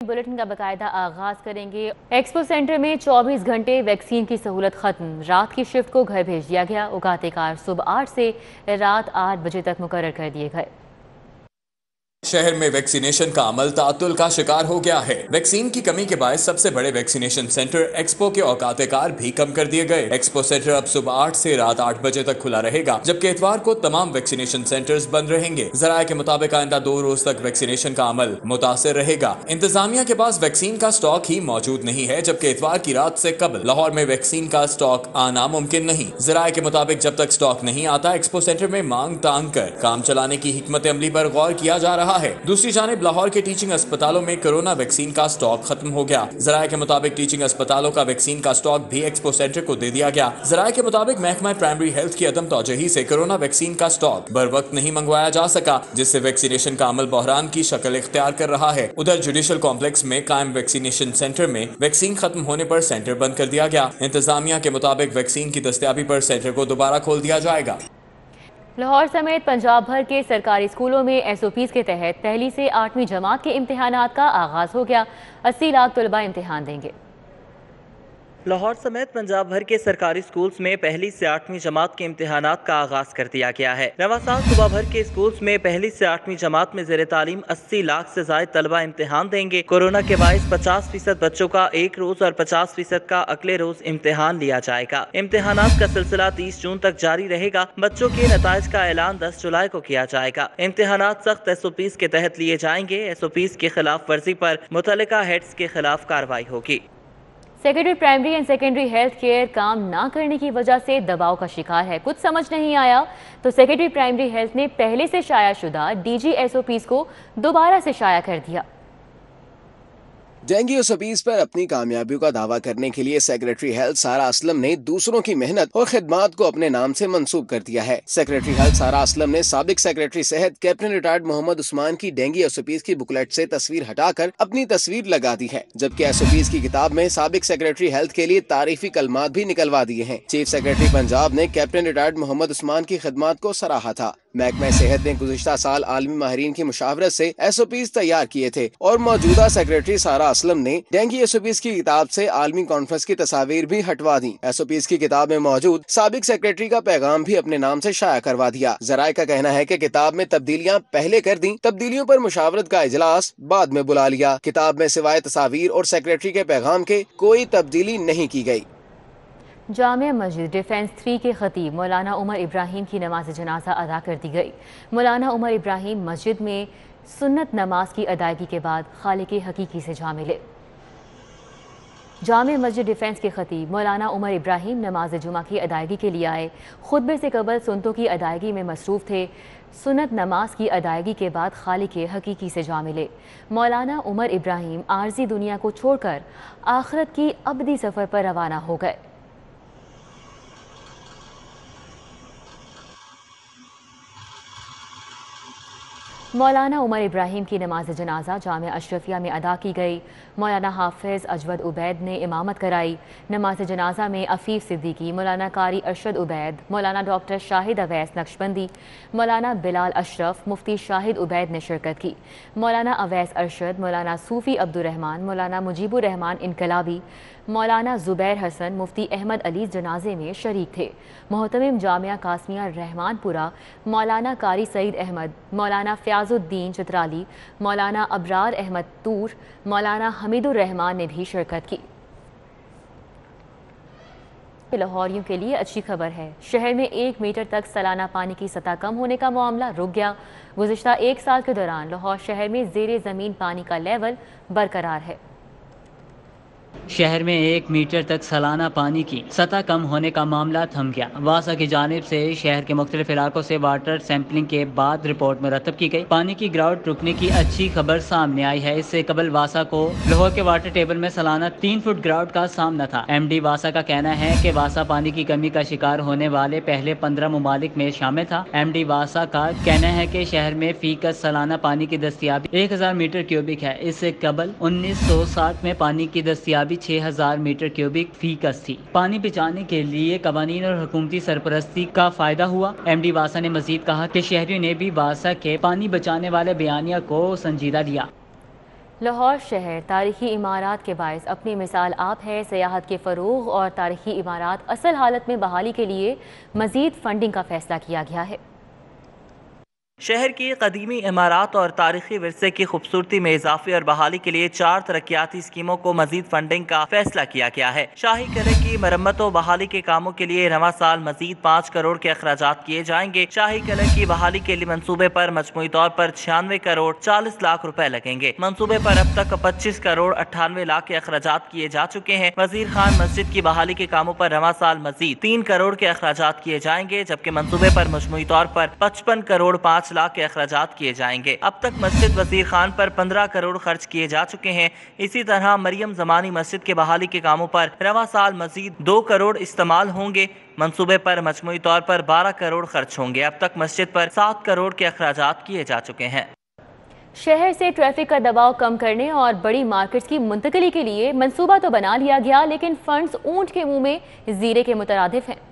Bulletin का बाकायदा आगाज करेंगे। एक्सपो सेंटर में 24 घंटे वैक्सीन की सहूलत खत्म। रात की शिफ्ट को घर भेज दिया गया। औकात कार सुबह 8 से रात 8 बजे तक मुकर्रर कर दिए गए। शहर में वैक्सीनेशन का अमल तातुल का शिकार हो गया है। वैक्सीन की कमी के बायस सबसे बड़े वैक्सीनेशन सेंटर एक्सपो के औकात कार भी कम कर दिए गए। एक्सपो सेंटर अब सुबह 8 से रात 8 बजे तक खुला रहेगा, जबकि इतवार को तमाम वैक्सीनेशन सेंटर्स बंद रहेंगे। जराये के मुताबिक आइंदा 2 रोज तक वैक्सीनेशन का अमल मुतासिर रहेगा। इंतजामिया के पास वैक्सीन का स्टॉक ही मौजूद नहीं है, जबकि इतवार की रात से कबल लाहौर में वैक्सीन का स्टॉक आना मुमकिन नहीं। जराये के मुताबिक जब तक स्टॉक नहीं आता, एक्सपो सेंटर में मांग तांग कर काम चलाने की हिकमत अमली पर गौर किया जा रहा है। दूसरी जानिब लाहौर के टीचिंग अस्पतालों में कोरोना वैक्सीन का स्टॉक खत्म हो गया। जराये के मुताबिक टीचिंग अस्पतालों का वैक्सीन का स्टॉक भी एक्सपो सेंटर को दे दिया गया। जराये के मुताबिक महकमा प्राइमरी हेल्थ की अदम तौजही से कोरोना वैक्सीन का स्टॉक बर वक्त नहीं मंगवाया जा सका, जिससे वैक्सीनेशन का अमल बहरान की शक्ल इख्तियार कर रहा है। उधर जुडिशल कॉम्प्लेक्स में कायम वैक्सीनेशन सेंटर में वैक्सीन खत्म होने पर सेंटर बंद कर दिया गया। इंतजामिया के मुताबिक वैक्सीन की दस्तयाबी पर सेंटर को दोबारा खोल दिया जाएगा। लाहौर समेत पंजाब भर के सरकारी स्कूलों में SOPs के तहत पहली से 8वीं जमात के इम्तिहानात का आगाज हो गया। 80 लाख तलबा इम्तिहान देंगे। लाहौर समेत पंजाब भर के सरकारी स्कूल्स में पहली से 8वीं जमात के इम्तिहानात का आगाज कर दिया गया है। रवा साल सुबह भर के स्कूल्स में पहली से 8वीं जमात में ज़ेर तालीम 80 लाख से ज्यादा तलबा इम्तिहान देंगे। कोरोना के बायस 50% बच्चों का एक रोज और 50% का अगले रोज इम्तिहान लिया जाएगा। इम्तिहानात का सिलसिला 30 जून तक जारी रहेगा। बच्चों के नताइज का ऐलान 10 जुलाई को किया जाएगा। इम्तिहानात सख्त SOPs के तहत लिए जाएंगे। SOPs की खिलाफ वर्जी पर मुतल्लिका हेड्स के खिलाफ कार्रवाई होगी। Secretary primary and secondary health care काम ना करने की वजह से दबाव का शिकार है। कुछ समझ नहीं आया तो सेक्रेटरी प्राइमरी हेल्थ ने पहले से शाया शुदा DG SOPs को दोबारा से शाया कर दिया। डेंगू SOPs पर अपनी कामयाबियों का दावा करने के लिए सेक्रेटरी हेल्थ सारा असलम ने दूसरों की मेहनत और खिदमात को अपने नाम से मंसूब कर दिया है। सेक्रेटरी हेल्थ सारा असलम ने साबिक सेक्रेटरी सेहत कैप्टन रिटायर्ड मोहम्मद उस्मान की डेंगू SOPs की बुकलेट से तस्वीर हटाकर अपनी तस्वीर लगा दी है, जबकि SOPs की किताब में साबिक सेक्रेटरी हेल्थ के लिए तारीफी कलमात भी निकलवा दिए हैं। चीफ सेक्रेटरी पंजाब ने कैप्टन रिटायर्ड मोहम्मद उस्मान की खिदमात को सराहा था। महकमा सेहत ने गुज़िश्ता साल आलमी माहिरीन की मुशावरत से SOPs तैयार किए थे और मौजूदा सेक्रेटरी सारा असलम ने डेंगू SOPs की किताब से आलमी कॉन्फ्रेंस की तस्वीर भी हटवा दी। SOPs की किताब में मौजूद साबिक सेक्रेटरी का पैगाम भी अपने नाम से शाया करवा दिया। जराये का कहना है कि किताब में तब्दीलियां पहले कर दी, तब्दीलियों पर मुशावरत का इजलास बाद में बुला लिया। किताब में सिवाय तस्वीर और सेक्रेटरी के पैगाम के कोई तब्दीली नहीं की गई। जामिया मस्जिद डिफेंस 3 के खतीब मौलाना उमर इब्राहिम की नमाज जनाजा अदा कर दी गई। मौलाना उमर इब्राहिम मस्जिद में सुन्नत नमाज की अदायगी के बाद खालिक हकीकी से जा मिले। जामिया मस्जिद डिफेंस के खतीब मौलाना उमर इब्राहिम नमाज जुमा की अदायगी के लिए आए। खुतबे से कबल सुन्नतों की अदायगी में मसरूफ़ थे। सुन्नत नमाज की अदायगी के बाद खालिक हकीकी से जा मिले। मौलाना उमर इब्राहिम आर्जी दुनिया को छोड़कर आखिरत की अबदी सफ़र पर रवाना हो गए। मौलाना उमर इब्राहिम की नमाज जनाजा जामिया अशरफिया में अदा की गई। मौलाना हाफिज़ अजवद उबैद ने इमामत कराई। नमाज जनाजा में अफीफ सिद्दीकी, मौलाना कारी अरशद उबैद, मौलाना डॉक्टर शाहिद अवैस नक्शबंदी, मौलाना बिलाल अशरफ, मुफ्ती शाहिद उबैद ने शिरकत की। मौलाना अवैस अरशद, मौलाना सूफ़ी अब्दुर्रहमान, मौलाना मुजीबुर रहमान इनकलाबी, मौलाना ज़ुबैर हसन, मुफ्ती अहमद अली जनाजे में शरीक थे। मोहतमिम जामिया कासमिया रहमानपुरा, मौलाना कारी सईद अहमद, मौलाना फ़याज़ुद्दीन चित्राली, मौलाना अबरार अहमद तूर, मौलाना हमीदुर रहमान ने भी शिरकत की। लाहौरियों के लिए अच्छी खबर है। शहर में 1 मीटर तक सालाना पानी की सतह कम होने का मामला रुक गया। गुज़िश्ता 1 साल के दौरान लाहौर शहर में ज़ेरे ज़मीन पानी का लेवल बरकरार है। शहर में 1 मीटर तक सालाना पानी की सतह कम होने का मामला थम गया। वासा की जानिब से शहर के मुख्तलिफ इलाकों से वाटर सैंपलिंग के बाद रिपोर्ट मुरतब की गई। पानी की गिरावट रुकने की अच्छी खबर सामने आई है। इससे कबल वासा को लाहौर के वाटर टेबल में सालाना 3 फुट गिरावट का सामना था। MD वासा का कहना है कि वासा पानी की कमी का शिकार होने वाले पहले 15 ममालिक में शामिल था। MD वासा का कहना है कि शहर में फीकस सालाना पानी की दस्तियाबी 1000 मीटर क्यूबिक है। इससे कबल 1960 में पानी की दस्तियाबी 6000 मीटर क्यूबिक फीकस थी। पानी बचाने के लिए कवानीन और हुकूमती सरपरस्ती का फायदा हुआ। MD वासा ने मजीद कहा कि शहरियों ने भी वासा के पानी बचाने वाले बयानिया को संजीदा लिया। لاہور شہر تاریخی عمارات کے باعث اپنی مثال آپ ہے۔ سیاحت کے فروغ اور تاریخی عمارات اصل حالت میں بحالی کے لیے مزید فنڈنگ کا فیصلہ کیا گیا ہے۔ شہر کی قدیمی عمارات اور تاریخی ورثے کی خوبصورتی میں اضافے اور بحالی کے لیے 4 ترقیاتی اسکیموں کو مزید فنڈنگ کا فیصلہ کیا گیا ہے۔ شاہی قلعے کی مرمت و بحالی کے کاموں کے لیے رواں سال مزید 5 کروڑ کے اخراجات کیے جائیں گے۔ شاہی قلعے کی بحالی کے لیے منصوبے پر مجموعی طور پر 96 کروڑ 40 لاکھ روپے لگیں گے۔ منصوبے پر اب تک 25 کروڑ 98 لاکھ کے اخراجات کیے جا چکے ہیں۔ وزیر خان مسجد کی بحالی کے کاموں پر رواں سال مزید 3 کروڑ کے اخراجات کیے جائیں گے، جبکہ منصوبے پر مجموعی طور پر 55 کروڑ 5 لاکھ کے اخراجات کیے جائیں گے۔ اب تک مسجد وزیر خان پر 15 کروڑ خرچ کیے جا چکے ہیں۔ اسی طرح مریم زمانی مسجد کے بحالی کے کاموں پر رواں سال مزید 2 کروڑ استعمال ہوں گے۔ منصوبے پر مجموعی طور پر 12 کروڑ خرچ ہوں گے۔ اب تک مسجد پر 7 کروڑ کے اخراجات کیے جا چکے ہیں۔ شہر سے ٹریفک کا دباؤ کم کرنے اور بڑی مارکیٹس کی منتقلی کے لیے منصوبہ تو بنا لیا گیا، لیکن فنڈز اونٹ کے منہ میں زیرے کے مترادف ہیں۔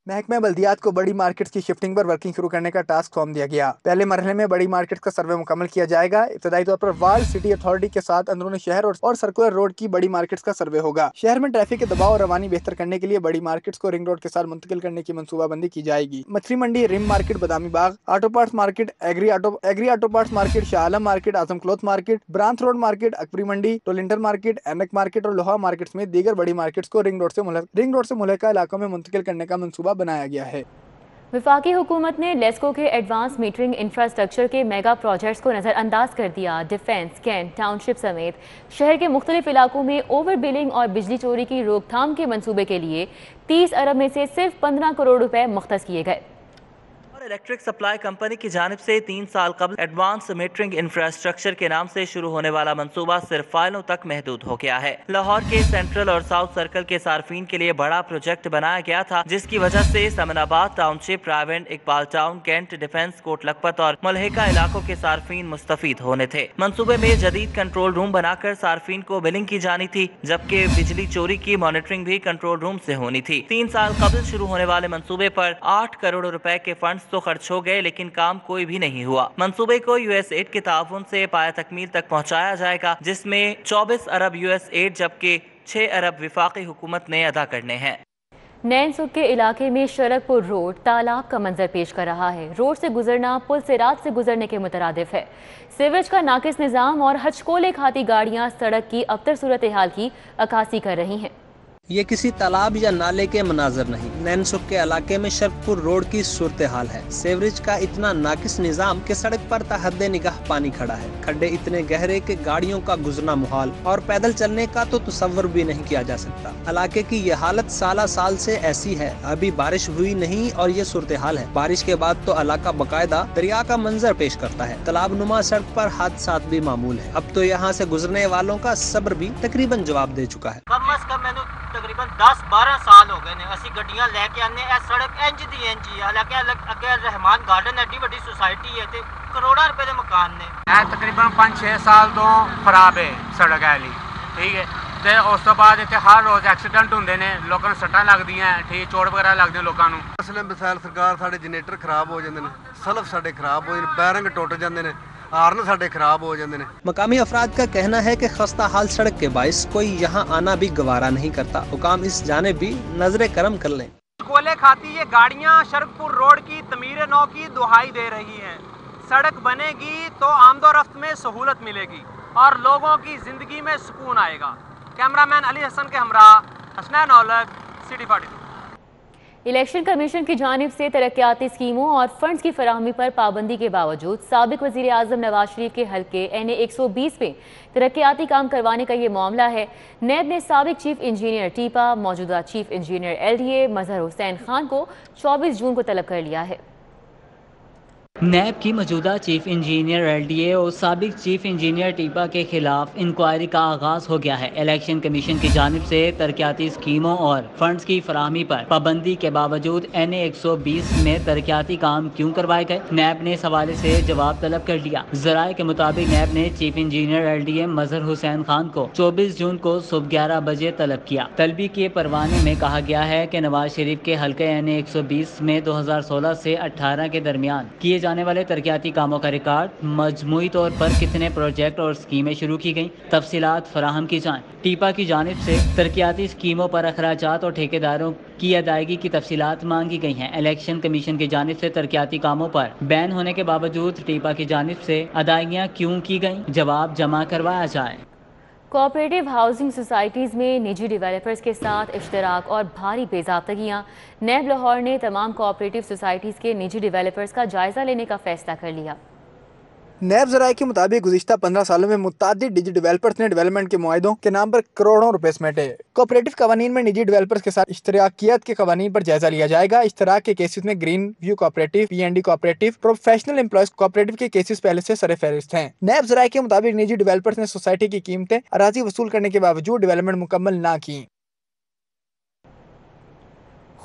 محکمہ بلدیات کو بڑی مارکیٹس کی شفٹنگ پر ورکنگ شروع کرنے کا ٹاسک سونپ دیا گیا۔ پہلے مرحلے میں بڑی مارکیٹس کا سروے مکمل کیا جائے گا۔ ابتدائی طور پر وارڈ سٹی اتھارٹی کے ساتھ اندرون شہر اور سرکولر روڈ کی بڑی مارکیٹس کا سروے ہوگا۔ شہر میں ٹریفک کے دباؤ اور روانی بہتر کرنے کے لیے بڑی مارکیٹس کو رنگ روڈ کے ساتھ منتقل کرنے کی منصوبہ بندی کی جائے گی۔ مچھلی منڈی، RAM market, Badami Bagh, auto parts market, agri auto parts market, Shah Alam market, Azam cloth market, Brandreth road market, Akbari Mandi, Tollinton market, اینک market اور لوہا مارکیٹ سمیت دیگر بڑی مارکیٹس کو رنگ روڈ سے ملحقہ علاقوں میں منتقل کرنے کا منصوبہ بنایا گیا ہے۔ وفاقی حکومت نے لیسکو کے ایڈوانس میٹرنگ انفراسٹرکچر کے میگا پروجیکٹس کو نظر انداز کر دیا۔ ڈیفنس، کینٹ، ٹاؤن شپ سمیت شہر کے مختلف علاقوں میں اوور بلنگ اور بجلی چوری کی روک تھام کے منصوبے کے لیے 30 ارب میں سے صرف 15 کروڑ روپے مختص کیے گئے۔ الیکٹرک سپلائی کمپنی کی جانب سے 3 سال قبل ایڈوانس میٹرنگ انفراسٹرکچر کے نام سے شروع ہونے والا منصوبہ صرف فائلوں تک محدود ہو گیا ہے۔ لاہور کے سینٹرل اور ساؤتھ سرکل کے صارفین کے لیے بڑا پروجیکٹ بنایا گیا تھا، جس کی وجہ سے Samanabad township, Raiwind, Iqbal town, cantt, defence, Kot Lakhpat اور ملحقہ علاقوں کے صارفین مستفید ہونے تھے۔ منصوبے میں جدید کنٹرول روم بنا کر صارفین کو بلنگ کی جانی تھی، جبکہ بجلی چوری کی مانیٹرنگ بھی کنٹرول روم سے ہونی تھی۔ 3 سال قبل شروع ہونے والے منصوبے پر 8 کروڑ روپے کے فنڈز تو خرچ ہو گئے، لیکن کام کوئی بھی نہیں ہوا۔ منصوبے کو USAID کے تعاون سے پایہ تکمیل تک پہنچایا جائے گا، جس میں 24 ارب USAID جبکہ 6 ارب وفاقی حکومت نے ادا کرنے ہیں۔ نین سکھ کے علاقے میں شرک پور روڈ تالاب کا منظر پیش کر رہا ہے۔ روڈ سے گزرنا پل صراط سے گزرنے کے مترادف ہے۔ سیویج کا ناقص نظام اور ہچکولے کھاتی گاڑیاں سڑک کی ابتر صورتحال کی عکاسی کر رہی ہیں۔ یہ کسی تالاب یا نالے کے مناظر نہیں، نین سکھ کے علاقے میں شرک پور روڈ کی صورتحال ہے۔ سیوریج کا اتنا ناقص نظام کہ سڑک پر تحد نگاہ پانی کھڑا ہے، کھڈے اتنے گہرے کہ گاڑیوں کا گزرنا محال اور پیدل چلنے کا تو تصور بھی نہیں کیا جا سکتا۔ علاقے کی یہ حالت سالہ سال سے ایسی ہے، ابھی بارش ہوئی نہیں اور یہ صورتحال ہے۔ بارش کے بعد تو علاقہ باقاعدہ دریا کا منظر پیش کرتا ہے۔ تالاب نما سڑک پر حادثات بھی معمول ہے۔ اب تو یہاں سے گزرنے والوں کا صبر بھی تقریباً جواب دے چکا ہے۔ کم از کم میں تقریباً 10-12 سال ہو گئے نے اسی گڈیاں لے کے آنے اے سڑک انج دی انج ہی حالانکہ اگے رحمان گارڈن ایڈی بڑی سوسائٹی ہے تے کروڑاں روپے دے مکان نے اے تقریباً 5-6 سال تو خراب ہے سڑک ہے ٹھیک ہے تے اس تو بعد اتنے ہر روز ایکسیڈنٹ ہوندے نے، لوکاں نوں سٹاں لگدیاں ٹھیک چوٹ وغیرہ لگدے لوکاں نوں۔ مسئلے مسائل سرکار ساڈے جنریٹر خراب ہو جاندے نے، سلف ساڈے خراب ہو جاندے، بیرنگ ٹوٹ جاندے نے، ہارن ساڈے خراب ہو جاندے نے۔ مقامی افراد کا کہنا ہے کہ خستہ حال سڑک کے باعث کوئی یہاں آنا بھی گوارا نہیں کرتا۔ حکام اس جانب بھی نظر کرم کر لیں۔ کولے کھاتی یہ گاڑیاں شرک پور روڈ کی تعمیر نو کی دہائی دے رہی ہیں۔ سڑک بنے گی تو آمد و رفت میں سہولت ملے گی اور لوگوں کی زندگی میں سکون آئے گا۔ کیمرہ مین علی حسن کے ہمراہ Hasnain Aulakh, city 42۔ Election commission کی جانب سے ترقیاتی اسکیموں اور فنڈز کی فراہمی پر پابندی کے باوجود سابق وزیر اعظم نواز شریف کے حلقے NA 120 میں ترقیاتی کام کروانے کا یہ معاملہ ہے۔ نیب نے سابق چیف انجینئر ٹیپا، موجودہ چیف انجینئر LDA مظہر حسین خان کو 24 جون کو طلب کر لیا ہے۔ نیب کی موجودہ چیف انجینئر LDA اور سابق چیف انجینئر ٹیپا کے خلاف انکوائری کا آغاز ہو گیا ہے۔ الیکشن کمیشن کی جانب سے ترقیاتی اسکیموں اور فنڈز کی فراہمی پر پابندی کے باوجود NA 120 میں ترقیاتی کام کیوں کروائے گئے؟ نیب نے اس حوالے سے جواب طلب کر لیا۔ ذرائع کے مطابق نیب نے چیف انجینئر LDA مظہر حسین خان کو 24 جون کو صبح 11 بجے طلب کیا۔ طلبی کے پروانے میں کہا گیا ہے کہ نواز شریف کے حلقے NA 120 میں 2016 سے 18 کے درمیان کیے جانے جانے والے ترقیاتی کاموں کا ریکارڈ, مجموعی طور پر کتنے پروجیکٹ اور اسکیمیں شروع کی گئیں, تفصیلات فراہم کی جائیں. ٹیپا کی جانب سے ترقیاتی اسکیموں پر اخراجات اور ٹھیکیداروں کی ادائیگی کی تفصیلات مانگی گئی ہیں. الیکشن کمیشن کی جانب سے ترقیاتی کاموں پر بین ہونے کے باوجود ٹیپا کی جانب سے ادائیگیاں کیوں کی گئیں, جواب جمع کروایا جائے. کوآپریٹو ہاؤسنگ سوسائٹیز میں نجی ڈیولپرز کے ساتھ اشتراک اور بھاری بے ضابطگیاں. نیب لاہور نے تمام کوآپریٹو سوسائٹیز کے نجی ڈیولپرز کا جائزہ لینے کا فیصلہ کر لیا. نیب ذرائع کے مطابق گزشتہ 15 سالوں میں متعدد نجی ڈیولپرز نے ڈیولپمنٹ کے معاہدوں کے نام پر کروڑوں روپے سمیٹے. کوآپریٹو قوانین میں نجی ڈیولپرز کے ساتھ اشتراکیت کے قوانین پر جائزہ لیا جائے گا. اشتراک کے کیسز میں green view cooperative, PND cooperative, professional employees cooperative کے کیسز پہلے سے سر فہرست ہیں. نیب ذرائع کے مطابق نجی ڈیولپرز نے سوسائٹی کی قیمتیں اراضی وصول کرنے کے باوجود ڈیولپمنٹ مکمل نہ کی.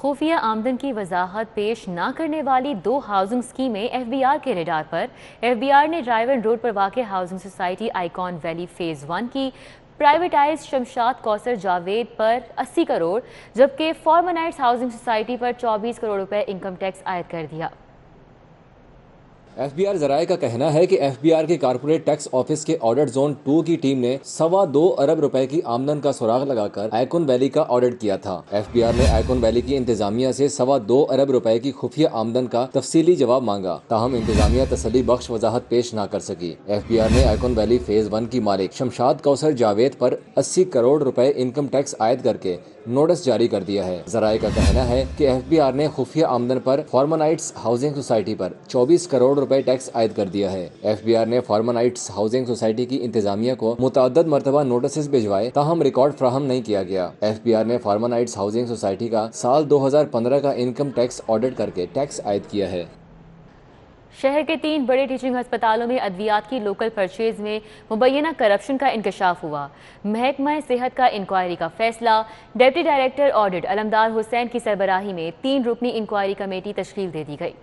خفیہ آمدن کی وضاحت پیش نہ کرنے والی 2 ہاؤسنگ اسکیمیں FBR کے ریڈار پر. FBR نے ڈرائیون روڈ پر واقع housing society icon valley phase 1 کی پرائیویٹائز شمشاد کوثر جاوید پر 80 کروڑ جبکہ فارمنائٹس ہاؤسنگ سوسائٹی پر 24 کروڑ روپے انکم ٹیکس عائد کر دیا. FBR ذرائع کا کہنا ہے کہ FBR کے کارپوریٹ ٹیکس آفس کے آڈٹ زون 2 کی ٹیم نے 2.25 ارب روپے کی آمدن کا سراغ لگا کر آئیکن ویلی کا آڈٹ کیا تھا. FBR نے آئیکن ویلی کی انتظامیہ سے 2.25 ارب روپے کی خفیہ آمدن کا تفصیلی جواب مانگا, تاہم انتظامیہ تسلی بخش وضاحت پیش نہ کر سکی. FBR نے آئیکن ویلی فیز 1 کی مالک شمشاد کوثر جاوید پر 80 کروڑ روپے انکم ٹیکس عائد کر کے نوٹس جاری کر دیا ہے. ذرائع کا کہنا ہے کہ FBR نے خفیہ آمدن پر فارمنائٹس ہاؤسنگ سوسائٹی پر 24 کروڑ روپے ٹیکس عائد کر دیا ہے. FBR نے فارمنائٹس ہاؤسنگ سوسائٹی کی انتظامیہ کو متعدد مرتبہ نوٹسز بھجوائے, تاہم ریکارڈ فراہم نہیں کیا گیا. FBR نے فارمنائٹس ہاؤسنگ سوسائٹی کا سال 2015 کا انکم ٹیکس آڈٹ کر کے ٹیکس عائد کیا ہے. شہر کے 3 بڑے ٹیچنگ ہسپتالوں میں ادویات کی لوکل پرچیز میں مبینہ کرپشن کا انکشاف ہوا. محکمہ صحت کا انکوائری کا فیصلہ. ڈپٹی ڈائریکٹر آڈٹ علمدار حسین کی سربراہی میں 3 رکنی انکوائری کمیٹی تشکیل دے دی گئی.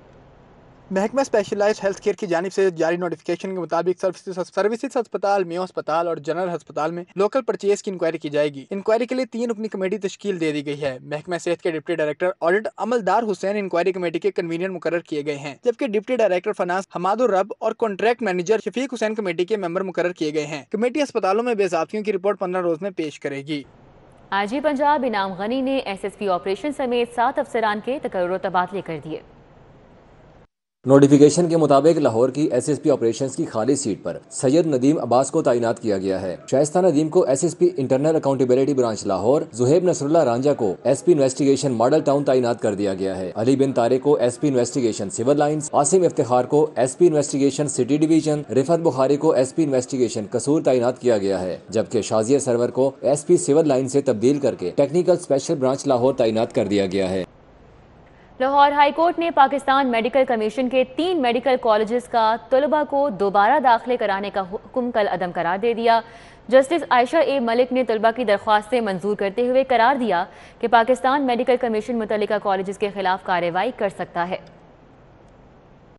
محکمہ اسپیشلائزڈ ہیلتھ کیئر کی جانب سے جاری نوٹیفیکیشن کے مطابق سروسز ہسپتال, میو ہسپتال اور جنرل ہسپتال میں لوکل پرچیز کی انکوائری کی جائے گی. انکوائری کے لیے 3 رکنی کمیٹی تشکیل دے دی گئی ہے. محکمہ صحت کے ڈپٹی ڈائریکٹر آڈٹ عملدار حسین انکوائری کمیٹی کے کنوینر مقرر کیے گئے ہیں, جبکہ ڈپٹی ڈائریکٹر فنانس حماد الرب اور کانٹریکٹ مینیجر شفیق حسین کمیٹی کے ممبر مقرر کیے گئے ہیں. کمیٹی ہسپتالوں میں بے ضابطگیوں کی رپورٹ 15 روز میں پیش کرے گی. IG پنجاب انعام غنی نے SSP آپریشن سمیت 7 افسران کے تقرر و تبادلے کر دیے. نوٹیفیکیشن کے مطابق لاہور کی SSP آپریشنز کی خالی سیٹ پر سید ندیم عباس کو تعینات کیا گیا ہے. شائستہ ندیم کو SSP internal accountability branch Lahore, Zohaib Nasrullah Ranjha کو SP انویسٹیگیشن ماڈل ٹاؤن تعینات کر دیا گیا ہے. علی بن طارق کو SP investigation civil lines, Asim Iftikhar کو SP انویسٹیگیشن سٹی ڈویژن, رفعت بخاری کو SP انویسٹیگیشن قصور تعینات کیا گیا ہے, جبکہ شازیہ سرور کو SP سول لائن سے تبدیل کر کے ٹیکنیکل اسپیشل برانچ لاہور تعینات کر دیا گیا ہے. لاہور ہائی کورٹ نے پاکستان میڈیکل کمیشن کے 3 میڈیکل کالجز کا طلباء کو دوبارہ داخلے کرانے کا حکم کل عدم قرار دے دیا. جسٹس عائشہ اے ملک نے طلباء کی درخواستیں منظور کرتے ہوئے قرار دیا کہ پاکستان میڈیکل کمیشن متعلقہ کالجز کے خلاف کارروائی کر سکتا ہے.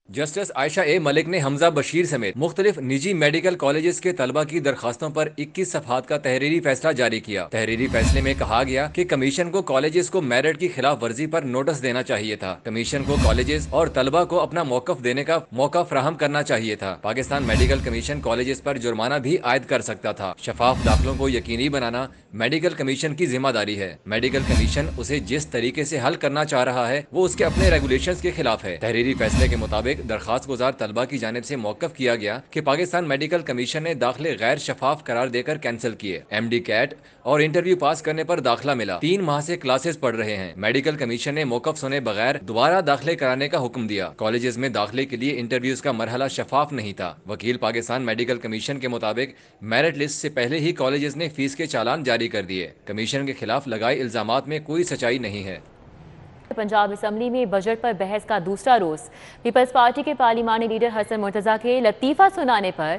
جسٹس عائشہ اے ملک نے حمزہ بشیر سمیت مختلف نجی میڈیکل کالجز کے طلباء کی درخواستوں پر 21 صفحات کا تحریری فیصلہ جاری کیا. تحریری فیصلے میں کہا گیا کہ کمیشن کو کالجز کو میرٹ کی خلاف ورزی پر نوٹس دینا چاہیے تھا. کمیشن کو کالجز اور طلباء کو اپنا موقف دینے کا موقع فراہم کرنا چاہیے تھا. پاکستان میڈیکل کمیشن کالجز پر جرمانہ بھی عائد کر سکتا تھا. شفاف داخلوں کو یقینی بنانا میڈیکل کمیشن کی ذمہ داری ہے. میڈیکل کمیشن اسے جس طریقے سے حل کرنا چاہ رہا ہے وہ اس کے اپنے ریگولیشنز کے خلاف ہے. تحریری فیصلے کے مطابق درخواست گزار طلباء کی جانب سے موقف کیا گیا کہ پاکستان میڈیکل کمیشن نے داخلے غیر شفاف قرار دے کر کینسل کیے. MD کیٹ اور انٹرویو پاس کرنے پر داخلہ ملا. 3 ماہ سے کلاسز پڑھ رہے ہیں. میڈیکل کمیشن نے موقف سنے بغیر دوبارہ داخلے کرانے کا حکم دیا. کالجز میں داخلے کے لیے انٹرویوز کا مرحلہ شفاف نہیں تھا. وکیل پاکستان میڈیکل کمیشن کے مطابق میرٹ لسٹ سے پہلے ہی کالجز نے فیس کے چالان جاری کر دیے. کمیشن کے خلاف لگائے الزامات میں کوئی سچائی نہیں ہے. پنجاب اسمبلی میں بجٹ پر بحث کا دوسرا روز. پیپلز پارٹی کے پارلیمانی لیڈر حسن مرتضیٰ کے لطیفہ سنانے پر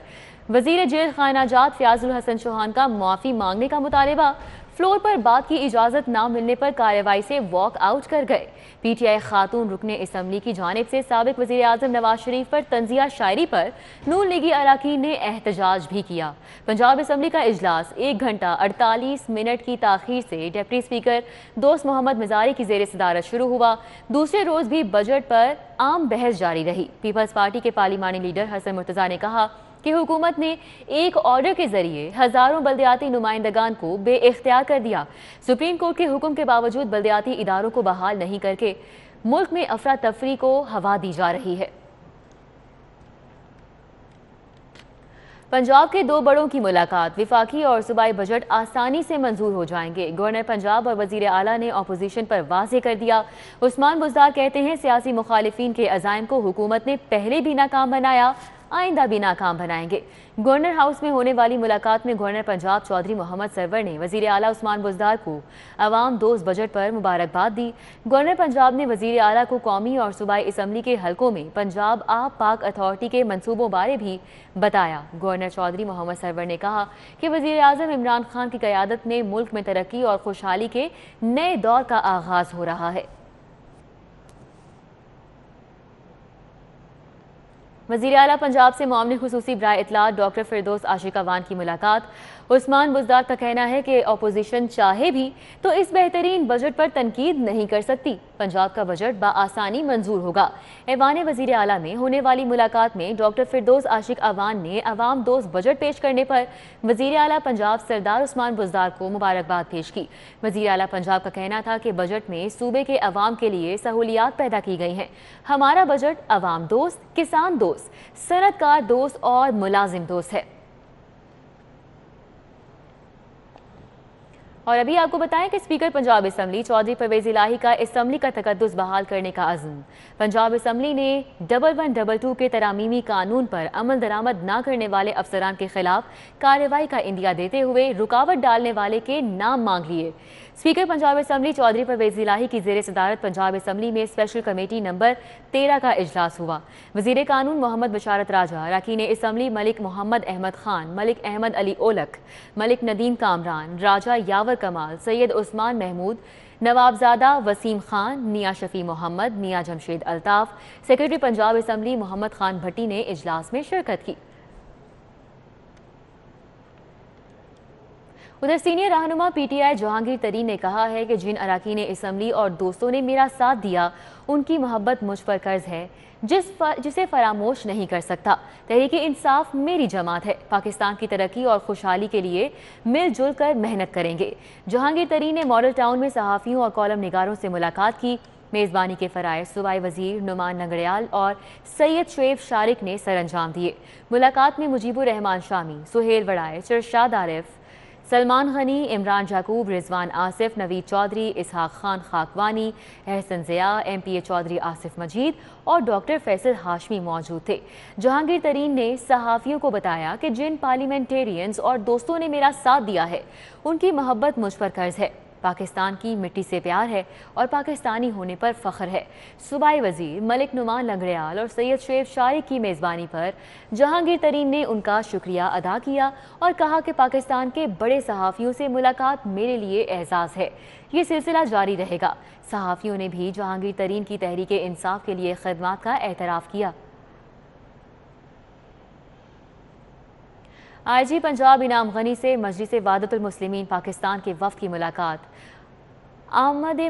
وزیر جیل خانہ جات فیاض الحسن چوہان کا معافی مانگنے کا مطالبہ. फ्लोर पर बात की इजाज़त ना मिलने पर कार्रवाई से वॉक आउट कर गए। PTI खातून रुकने असम्बली की जानिब से साबिक वज़ीर आज़म नवाज शरीफ पर तंज़िया शायरी पर नून लीगी अरकान ने एहतजाज भी किया। पंजाब असम्बली का इजलास 1 घंटा 48 मिनट की ताख़ीर से डिप्टी स्पीकर दोस्त मोहम्मद मज़ारी की ज़ेर सदारत शुरू हुआ। दूसरे रोज़ भी बजट पर आम बहस जारी रही। पीपल्स पार्टी के पार्लिमानी लीडर हसन मुर्तज़ा ने कहा कि हुकूमत ने एक ऑर्डर के जरिए हजारों बल्दियाती नुमाइंदगान को बेइख्तियार कर दिया। सुप्रीम कोर्ट के हुक्म के बावजूद बल्दियाती इदारों को बहाल नहीं करके मुल्क में अफरा तफरी को हवा दी जा रही है। पंजाब के 2 बड़ों की मुलाकात, विफाकी और सूबाई बजट आसानी से मंजूर हो जाएंगे। गवर्नर पंजाब और वजीर आला ने अपोजिशन पर वाज़ेह कर दिया। उस्मान बुज़दार कहते हैं सियासी मुखालिफिन के अज़ाइम को हुकूमत ने पहले भी नाकाम बनाया, आइंदा भी नाकाम बनाएंगे। गवर्नर हाउस में होने वाली मुलाकात में गवर्नर पंजाब चौधरी मोहम्मद सरवर ने वजीर आला उस्मान बुज़दार को अवाम दोस्त बजट पर मुबारकबाद दी। गवर्नर पंजाब ने वजीर आला को कौमी और सूबाई असम्बली के हलकों में पंजाब आब पाक अथॉरिटी के मंसूबों बारे भी बताया। गवर्नर चौधरी मोहम्मद सरवर ने कहा कि वजीर आज़म इमरान खान की क़यादत में मुल्क में तरक्की और खुशहाली के नए दौर का आगाज हो रहा है। वज़ीर आला पंजाब से मामले खुसूसी बराए इत्तलात डॉक्टर फिरदौस आशिक अवान की मुलाकात। उस्मान बुज़दार का कहना है कि अपोजिशन चाहे भी तो इस बेहतरीन बजट पर तनकीद नहीं कर सकती। पंजाब का बजट बाआसानी मंजूर होगा। ऐवान वज़ीर आला में होने वाली मुलाकात में डॉक्टर फिरदौस आशिक अवान ने अवाम दोस्त बजट पेश करने पर वज़ीर आला पंजाब सरदार उस्मान बुज़दार को मुबारकबाद पेश की। वज़ीर आला पंजाब का कहना था कि बजट में सूबे के अवाम के लिए सहूलियात पैदा की गई हैं। हमारा बजट अवाम दोस्त, किसान दोस्त, सनतकार दोस्त और मुलाजिम दोस्त है। और अभी आपको बताएं कि स्पीकर पंजाब असम्बली चौधरी परवेज़ इलाही का असम्बली का तकद्दुस बहाल करने का अज़्म। पंजाब असम्बली ने 1122 के तरामीमी कानून पर अमल दरामद न करने वाले अफसरान के खिलाफ कार्रवाई का इंदिया देते हुए रुकावट डालने वाले के नाम मांग लिए। स्पीकर पंजाब असम्बली चौधरी परवेज़ इलाही की ज़ेर सदारत पंजाब असम्बली में स्पेशल कमेटी नंबर 13 का इजलास हुआ। वज़ीर कानून मोहम्मद बशारत राजा, अरकान असम्बली मलिक मोहम्मद अहमद खान, मलिक अहमद अली ओलक, मलिक नदीम कामरान, राजा यावर कमाल, सैयद उस्मान महमूद, नवाबजादा वसीम खान, मियाँ शफी मोहम्मद, मियाँ जमशेद अल्ताफ, सेक्रेटरी पंजाब असम्बली मोहम्मद खान भट्टी ने इजलास में शिरकत की। उधर सीनियर रहनुमा PTI जहांगीर तरीन ने कहा है कि जिन अरकान असम्बली और दोस्तों ने मेरा साथ दिया उनकी मोहब्बत मुझ पर कर्ज है जिसे फरामोश नहीं कर सकता। तहरीक इंसाफ मेरी जमात है। पाकिस्तान की तरक्की और खुशहाली के लिए मिलजुल कर मेहनत करेंगे। जहांगीर तरीन ने मॉडल टाउन में सहाफ़ियों और कॉलम निगारों से मुलाकात की। मेज़बानी के फ़राइज़ सूबाई वज़ीर नुमान लंगड़ियाल और सैयद शुएब शारिक ने सर अंजाम दिए। मुलाकात में मुजीबुर रहमान शामी, सुहेल वड़ाए, चरशाद आरिफ, सलमान गनी, इमरान जाकूब, रिजवान आसिफ, नवीद चौधरी, इसहाक खान खाकवानी, एहसन ज़िया, MPA चौधरी आसिफ मजीद और डॉक्टर फैसल हाशमी मौजूद थे। जहांगीर तरीन ने सहाफ़ियों को बताया कि जिन पार्लियामेंटेरियंस और दोस्तों ने मेरा साथ दिया है उनकी मोहब्बत मुझ पर कर्ज है। पाकिस्तान की मिट्टी से प्यार है और पाकिस्तानी होने पर फ़ख्र है। सूबाई वज़ीर मलिक नुमान लंगड़ियाल और सैयद शुएब शारिक की मेज़बानी पर जहांगीर तरीन ने उनका शुक्रिया अदा किया और कहा कि पाकिस्तान के बड़े सहाफ़ियों से मुलाकात मेरे लिए एहसास है। ये सिलसिला जारी रहेगा। सहाफ़ियों ने भी जहांगीर तरीन की तहरीक इंसाफ के लिए खिदमत का एतराफ़ किया। IG पंजाब इनाम गनी से मजलिस वादतुल मुस्लिमीन पाकिस्तान के वफ़द की मुलाकात। आमद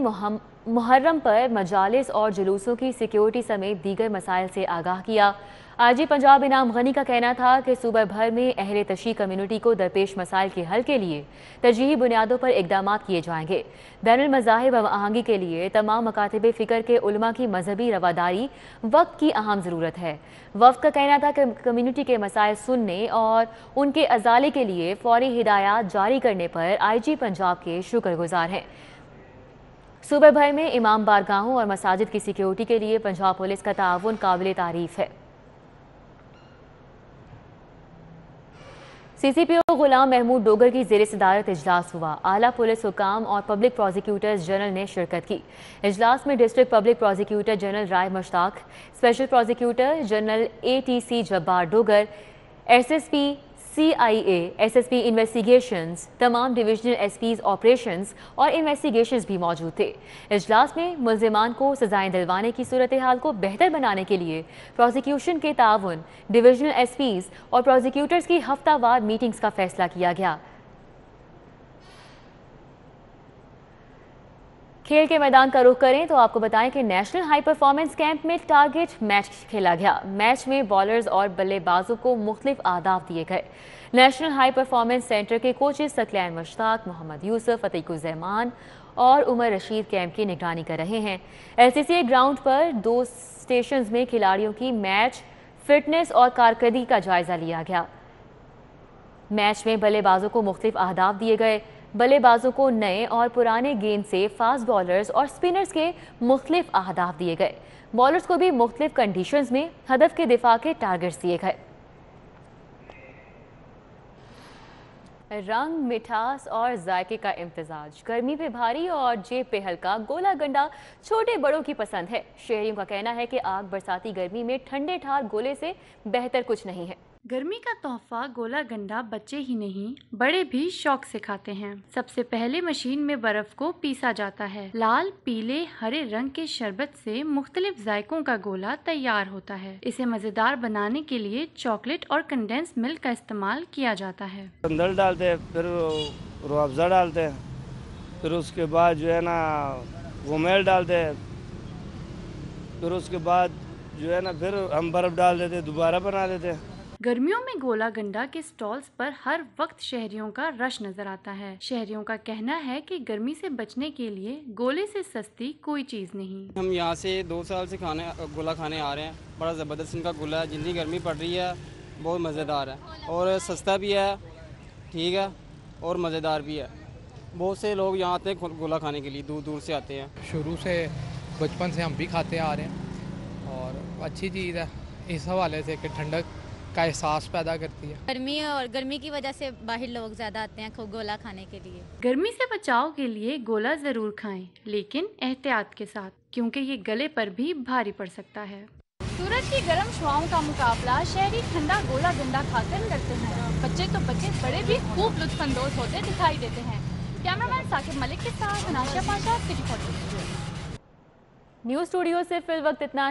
मुहर्रम पर मजालिस और जुलूसों की सिक्योरिटी समेत दीगर मसाइल से आगाह किया। IG पंजाब इनाम गनी का कहना था कि सूबा भर में अहले तशी कम्यूनिटी को दरपेश मसाइल के हल के लिए तरजीही बुनियादों पर इक़दामात किए जाएंगे। बैनुल मज़ाहिब हम आहंगी के लिए तमाम मकातिब फ़िक्र के उलमा की मजहबी रवादारी वक्त की अहम ज़रूरत है। वफ़द का कहना था कि कम्यूनिटी के मसाइल सुनने और उनके अजाले के लिए फ़ौरी हिदायत जारी करने पर IG पंजाब के शुक्रगुजार हैं। सूबे भर में इमाम बारगाहों और मसाजिद की सिक्योरिटी के लिए पंजाब पुलिस का ताउन काबिल तारीफ़ है। CCPO गुलाम महमूद डोगर की ज़ेर सदारत इजलास हुआ। आला पुलिस हुकाम और पब्लिक प्रोसिक्यूटर्स जनरल ने शिरकत की। इजलास में district public prosecutor general Rai Mushtaq, special prosecutor general ATC Jabbar Dogar, SSP CIA, SSP investigations, तमाम डिविजनल SPs ऑपरेशंस और इन्वेस्टिगेशंस भी मौजूद थे। इजलास में मुल्जिमान को सजाएं दिलवाने की सूरत हाल को बेहतर बनाने के लिए प्रोसिक्यूशन के ताउन, डिविजनल SPs और प्रोसिक्यूटर्स की हफ्तावार मीटिंग्स का फैसला किया गया। खेल के मैदान का रुख करें तो आपको बताएं कि नेशनल हाई परफॉर्मेंस कैंप में टारगेट मैच खेला गया। मैच में बॉलर्स और बल्लेबाजों को मुख्तलिफ आदाब दिए गए। नेशनल हाई परफॉर्मेंस सेंटर के कोचेस सकलैन मुश्ताक, मोहम्मद यूसुफ, अतीकुज़्ज़मान और उमर रशीद कैंप की निगरानी कर रहे हैं। LCCA ग्राउंड पर 2 स्टेशंस में खिलाड़ियों की मैच फिटनेस और कारकर्दगी का जायजा लिया गया। मैच में बल्लेबाजों को मुख्तलिफ अहदाफ दिए गए। बल्लेबाजों को नए और पुराने गेंद से फास्ट बॉलर्स और स्पिनर्स के मुख्तलिफ अहदाफ दिए गए। बॉलर्स को भी मुख्तलिफ कंडीशंस में हदफ के दिफा के टारगेट्स दिए गए। रंग, मिठास और जायके का इम्तिजाज, गर्मी पे भारी और जेब पे हल्का गोला गंडा छोटे बड़ों की पसंद है। शहरियों का कहना है कि आग बरसाती गर्मी में ठंडे ठार गोले से बेहतर कुछ नहीं है। गर्मी का तोहफा गोला गंडा बच्चे ही नहीं बड़े भी शौक से खाते हैं। सबसे पहले मशीन में बर्फ को पीसा जाता है। लाल, पीले, हरे रंग के शरबत से मुख्तलिफ जायकों का गोला तैयार होता है। इसे मजेदार बनाने के लिए चॉकलेट और कंडेंस मिल्क का इस्तेमाल किया जाता है। अंदर डालते हैं, फिर रूह-अफ़ज़ा डालते हैं, फिर उसके बाद जो है ना गुमेल डालते हैं, फिर उसके बाद जो है ना फिर हम बर्फ डाल देते, दोबारा बना देते हैं। गर्मियों में गोला गंडा के स्टॉल्स पर हर वक्त शहरियों का रश नजर आता है। शहरियों का कहना है कि गर्मी से बचने के लिए गोले से सस्ती कोई चीज नहीं। हम यहाँ से 2 साल से गोला खाने आ रहे हैं। बड़ा ज़बरदस्त इनका गोला है। जितनी गर्मी पड़ रही है बहुत मज़ेदार है और सस्ता भी है, ठीक है, और मज़ेदार भी है। बहुत से लोग यहाँ आते हैं गोला खाने के लिए, दूर दूर से आते हैं। शुरू से बचपन से हम भी खाते आ रहे हैं और अच्छी चीज़ है इस हवाले से कि ठंडक का एहसास पैदा करती है। गर्मी की वजह से बाहर लोग ज्यादा आते हैं गोला खाने के लिए। गर्मी से बचाव के लिए गोला जरूर खाएं, लेकिन एहतियात के साथ, क्योंकि ये गले पर भी भारी पड़ सकता है। सूरज की गर्म शुआओं का मुकाबला शहरी ठंडा गोला गंडा खाकर करते हैं। बच्चे तो बच्चे बड़े भी खूब लुत्फानंदोज होते दिखाई देते हैं। कैमरामैन साकिब मलिक के साथ अनाशा पाशा, सिटी 40 न्यूज़ स्टूडियो से फिल वक्त इतना।